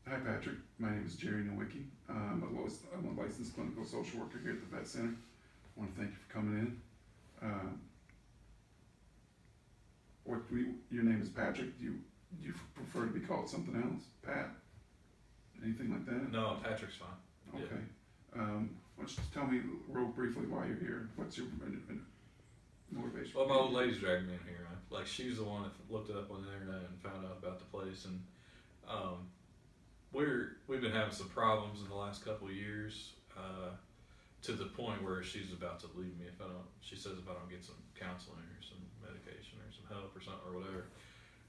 Hi, Patrick. My name is Gerald Nowicki. I'm a licensed clinical social worker here at the Vet Center. I want to thank you for coming in. Your name is Patrick. Do you prefer to be called something else? Pat? Anything like that? No, Patrick's fine. Okay. Why don't you just tell me real briefly why you're here? What's your motivation? Well, my old lady's dragged me in here. Like, she's the one that looked it up on the internet and found out about the place, and we've been having some problems in the last couple of years, to the point where she's about to leave me if I don't. She says if I don't get some counseling or some medication or some help or something or whatever.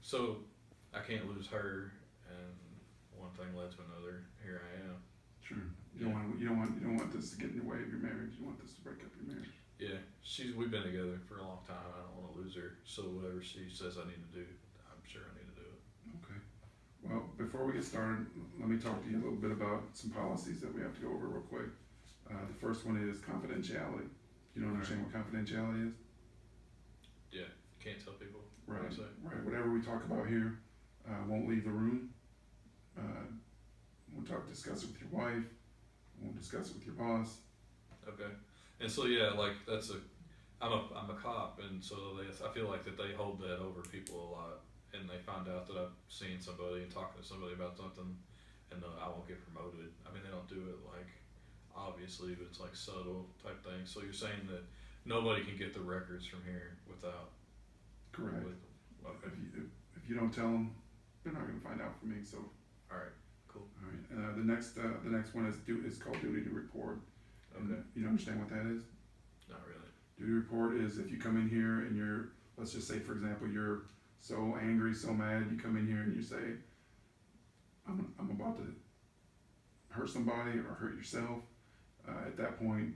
So I can't lose her, and one thing led to another. Here I am. Sure. You don't want this to get in the way of your marriage. You want this to break up your marriage. Yeah, we've been together for a long time. I don't want to lose her. So whatever she says I need to do, I'm sure I need to do it. Okay. Well, before we get started, let me talk to you a little bit about some policies that we have to go over real quick. The first one is confidentiality. You don't understand what confidentiality is? Yeah, can't tell people. Right. What I say. Right. Whatever we talk about here won't leave the room. We'll discuss it with your wife. Won't discuss it with your boss. Okay. And so yeah, like I'm a cop, and so I feel like that they hold that over people a lot, and they find out that I've seen somebody and talking to somebody about something, and I won't get promoted. I mean, they don't do it like obviously, but it's like subtle type thing. So you're saying that nobody can get the records from here without. Correct. Okay. If you don't tell them, they're not going to find out from me. So. All right. Cool. All right. The next one is called duty to report. And Okay. you understand what that is? Not really. Duty to report is if you come in here and let's just say for example, you're so angry, so mad, you come in here and you say, I'm about to hurt somebody or hurt yourself. At that point,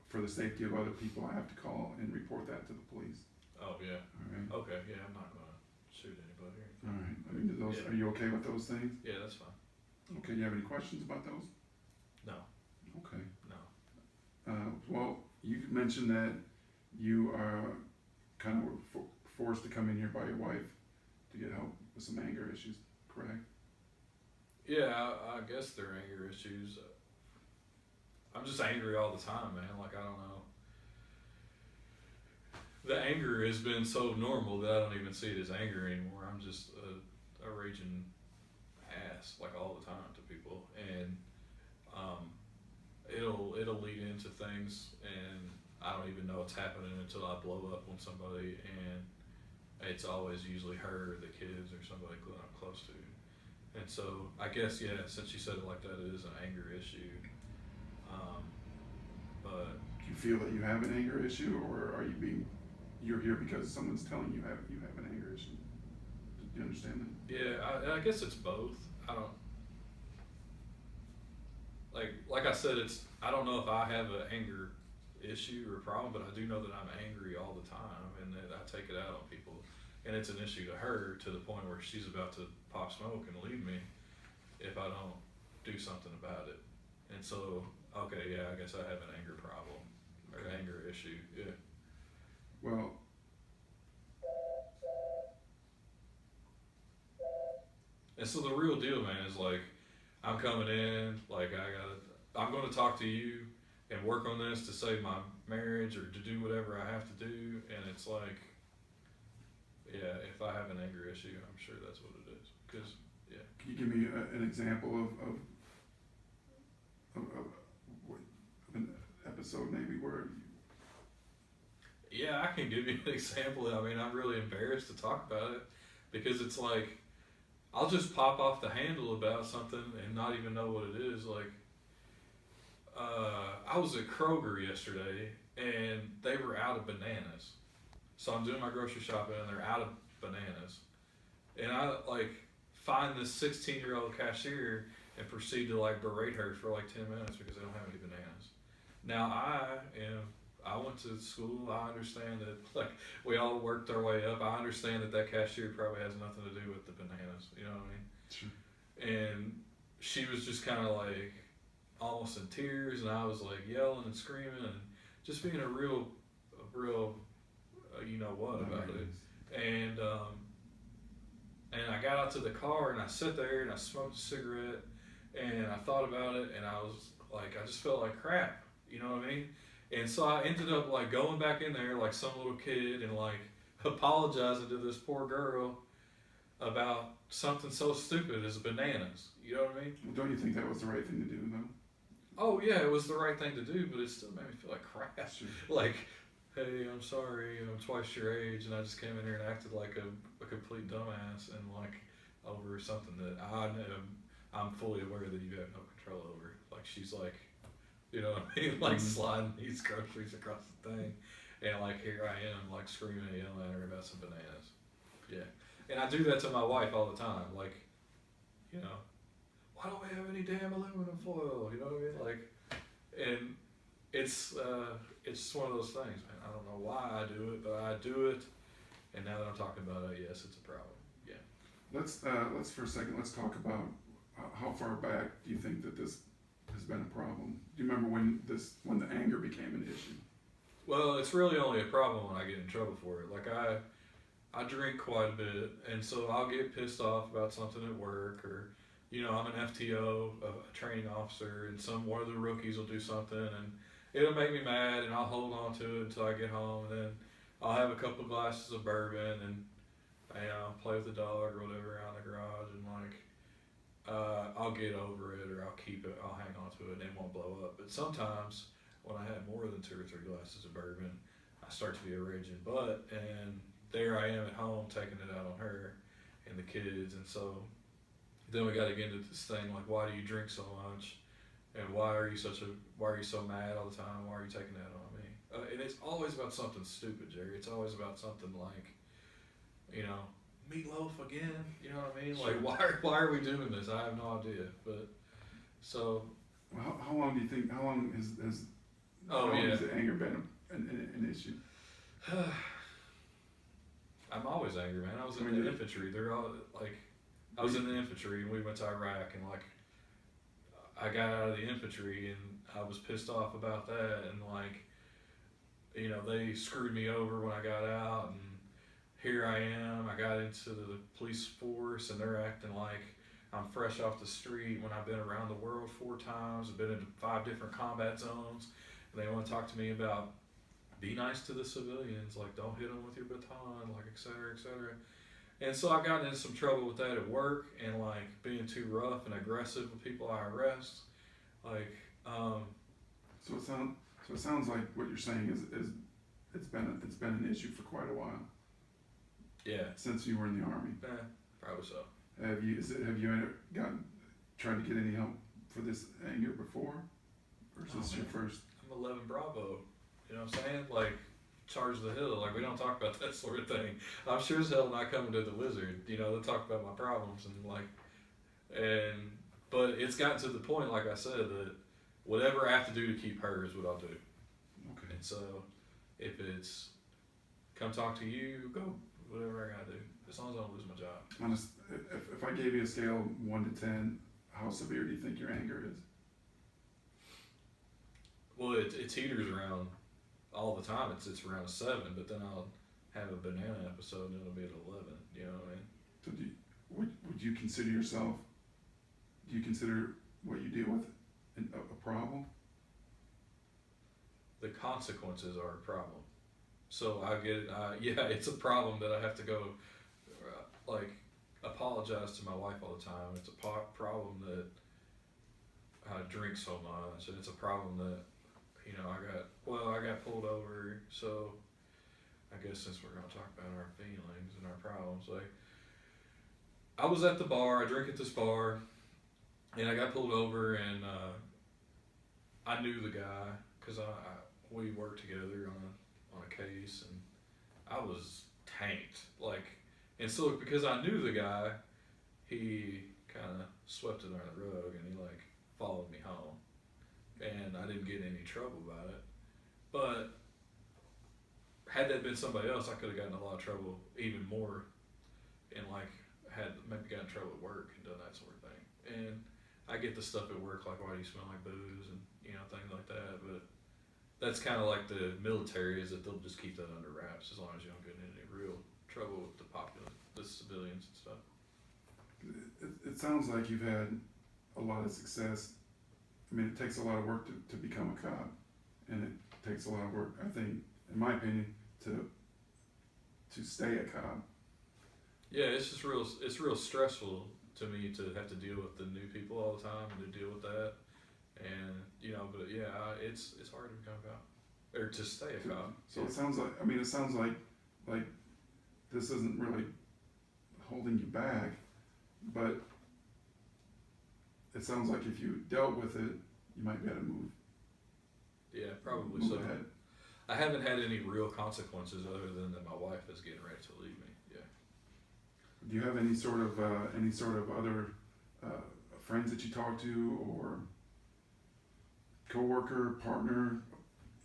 for the safety of other people, I have to call and report that to the police. Oh yeah. All right. Okay. Yeah, I'm not gonna shoot anybody. All right. I mean, Yeah. Are you okay with those things? Yeah, that's fine. Okay. You have any questions about those? No. Okay. No. Well, you mentioned that you are kind of forced to come in here by your wife to get help with some anger issues, correct? Yeah, I guess they're anger issues. I'm just angry all the time, man. Like, I don't know. The anger has been so normal that I don't even see it as anger anymore. I'm just a raging ass, like, all the time to people. And it'll lead into things, and I don't even know it's happening until I blow up on somebody, and it's always usually her, or the kids, or somebody that I'm close to. And so I guess, yeah, since you said it like that, it is an anger issue. But Do you feel that you have an anger issue, or you're here because someone's telling you have an anger issue? Do you understand that? yeah, I guess it's both. I don't like I said, I don't know if I have an anger issue or problem, but I do know that I'm angry all the time, and that I take it out on people, and it's an issue to her to the point where she's about to pop smoke and leave me if I don't do something about it. And so, okay, yeah, I guess I have an anger problem or an anger issue. Yeah. Well, And so the real deal, man, is like, I'm coming in, like I'm going to talk to you and work on this to save my marriage or to do whatever I have to do. And it's like, yeah, if I have an anger issue, I'm sure that's what it is. Cause yeah. can you give me an example of an episode maybe where Yeah, I can give you an example. I mean, I'm really embarrassed to talk about it because it's like, I'll just pop off the handle about something and not even know what it is. Like, I was at Kroger yesterday and they were out of bananas. So I'm doing my grocery shopping and they're out of bananas. And I like find this 16-year-old cashier and proceed to like berate her for like 10 minutes because they don't have any bananas. Now I went to school. I understand that like we all worked our way up. I understand that cashier probably has nothing to do with the bananas. You know what I mean? Sure. And she was just kind of like almost in tears, and I was like yelling and screaming and just being a real you know what about it. And And I got out to the car and I sat there and I smoked a cigarette and I thought about it and I was like, I just felt like crap. You know what I mean? And so I ended up like going back in there like some little kid and like apologizing to this poor girl about something so stupid as bananas. You know what I mean? Well, don't you think that was the right thing to do, though? Oh yeah, it was the right thing to do, but it still made me feel like crap. Sure. Like, hey, I'm sorry, I'm twice your age, and I just came in here and acted like a complete dumbass, and like over something that I know I'm fully aware that you have no control over. Like she's like, you know what I mean, like sliding these groceries across the thing, and like here I am like screaming and yelling at her about some bananas. Yeah, and I do that to my wife all the time. Like, you know, why don't we have any damn aluminum foil? You know what I mean? Like, and it's just one of those things, man. I don't know why I do it, but I do it. And now that I'm talking about it, yes, it's a problem. Yeah. Let's for a second. Let's talk about how far back do you think that this has been a problem? Do you remember when the anger became an issue? Well, it's really only a problem when I get in trouble for it. Like I drink quite a bit, and so I'll get pissed off about something at work, or you know, I'm an FTO, a training officer, and one of the rookies will do something, and it'll make me mad, and I'll hold on to it until I get home, and then I'll have a couple of glasses of bourbon, and you know, play with the dog or whatever around the garage, and like I'll get over it, or I'll keep it, I'll hang on to it, and it won't blow up. But sometimes when I have more than 2 or 3 glasses of bourbon, I start to be a raging butt, and there I am at home taking it out on her and the kids, and so then we got to get into this thing like, why do you drink so much, and why are you so mad all the time? Why are you taking that on me? And it's always about something stupid, Jerry. It's always about something like, you know, meatloaf again. You know what I mean? Sure. Like, why are we doing this? I have no idea. But so. Well, how long do you think? How long has the anger been an issue? I'm always angry, man. I was in the infantry. They're all like, I was in the infantry, and we went to Iraq, and like, I got out of the infantry, and I was pissed off about that, and like, you know, they screwed me over when I got out, and here I am. I got into the police force, and they're acting like I'm fresh off the street when I've been around the world 4 times. I've been in 5 different combat zones, and they want to talk to me about be nice to the civilians, like don't hit them with your baton, like et cetera, et cetera. And so I got into some trouble with that at work, and like being too rough and aggressive with people I arrest. Like, So it sounds like what you're saying is it's been an issue for quite a while. Yeah. Since you were in the Army. Yeah, probably so. Have you ever tried to get any help for this anger before, or is this your first? I'm 11 Bravo. You know what I'm saying? Like, charge the hill. Like, we don't talk about that sort of thing. I'm sure as hell not coming to the Wizard. You know, they'll talk about my problems but it's gotten to the point, like I said, that whatever I have to do to keep her is what I'll do. Okay. And so, if it's come talk to you, go whatever I gotta do, as long as I don't lose my job. If I gave you a scale of 1 to 10, how severe do you think your anger is? Well, it teeters around all the time. It's around a 7, but then I'll have a banana episode and it'll be at 11. You know what I mean? So would you consider yourself? Do you consider what you deal with a problem? The consequences are a problem. So I get yeah, it's a problem that I have to go like apologize to my wife all the time. It's a problem that I drink so much, and it's a problem that, you know, I got pulled over. So I guess since we're gonna talk about our feelings and our problems, like I was at the bar, I drink at this bar, and I got pulled over, and I knew the guy because we worked together on a case, and I was tanked, like, and so because I knew the guy, he kind of swept it under the rug, and he like followed me home, and I didn't get in any trouble about it. But had that been somebody else, I could have gotten in a lot of trouble, even more, and like had maybe got in trouble at work and done that sort of thing. And I get the stuff at work, like, why do you smell like booze, and you know, things like that. But that's kind of like the military, is that they'll just keep that under wraps as long as you don't get in any real trouble with the civilians and stuff. It sounds like you've had a lot of success. I mean, it takes a lot of work to become a cop, and it takes a lot of work, I think, in my opinion, to stay a cop. Yeah, it's just real stressful to me to have to deal with the new people all the time and to deal with that, and but yeah, it's hard to become a cop or to stay a cop. So it sounds like, I mean, it sounds like this isn't really holding you back, but it sounds like if you dealt with it, you might be able to move. Yeah, probably move so. ahead. I haven't had any real consequences other than that my wife is getting ready to leave me. Yeah. Do you have any sort of other friends that you talk to, or coworker, partner,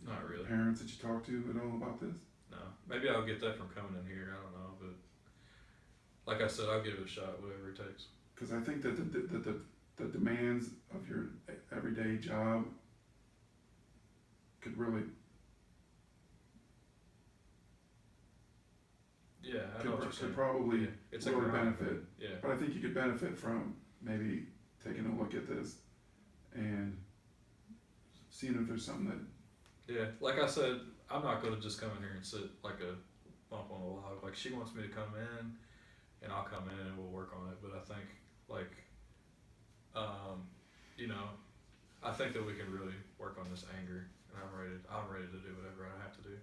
Not really. parents that you talk to at all about this? No. Maybe I'll get that from coming in here. I don't know, but like I said, I'll give it a shot, whatever it takes. Because I think that the demands of your everyday job could really Yeah, I know what you're could saying. probably Yeah. It's a really grind. benefit. Yeah. But I think you could benefit from maybe taking a look at this and seeing if there's something that. Yeah, like I said, I'm not going to just come in here and sit like a bump on a log. Like, she wants me to come in, and I'll come in and we'll work on it. But I think, like, I think that we can really work on this anger, and I'm ready to do whatever I have to do.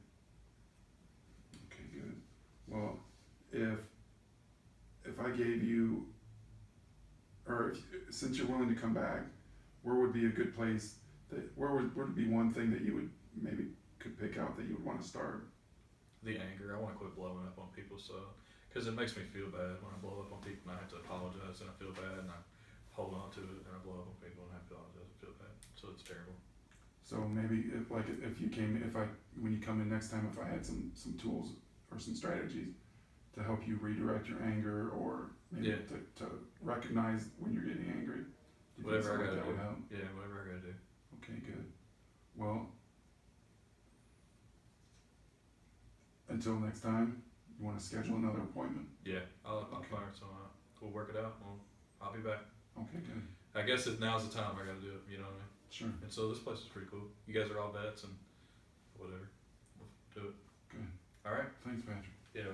Okay, good. Well, if I gave you, or since you're willing to come back, where would be a good place where would be one thing that you would maybe could pick out that you would want to start? The anger. I want to quit blowing up on people, because it makes me feel bad when I blow up on people and I have to apologize and I feel bad and I hold on to it and I blow up on people and I apologize and feel bad. So it's terrible. So maybe when you come in next time, if I had some tools or some strategies to help you redirect your anger, or maybe to recognize when you're getting angry. Whatever I gotta do. Help? Yeah, whatever I gotta do. Okay, good. Well, until next time, you want to schedule another appointment? Yeah, I'll Okay. fire some out. We'll work it out. I'll be back. Okay, good. I guess now's the time I gotta do it, you know what I mean? Sure. And so this place is pretty cool. You guys are all vets and whatever. We'll do it. Good. Alright? Thanks, Patrick. Yeah.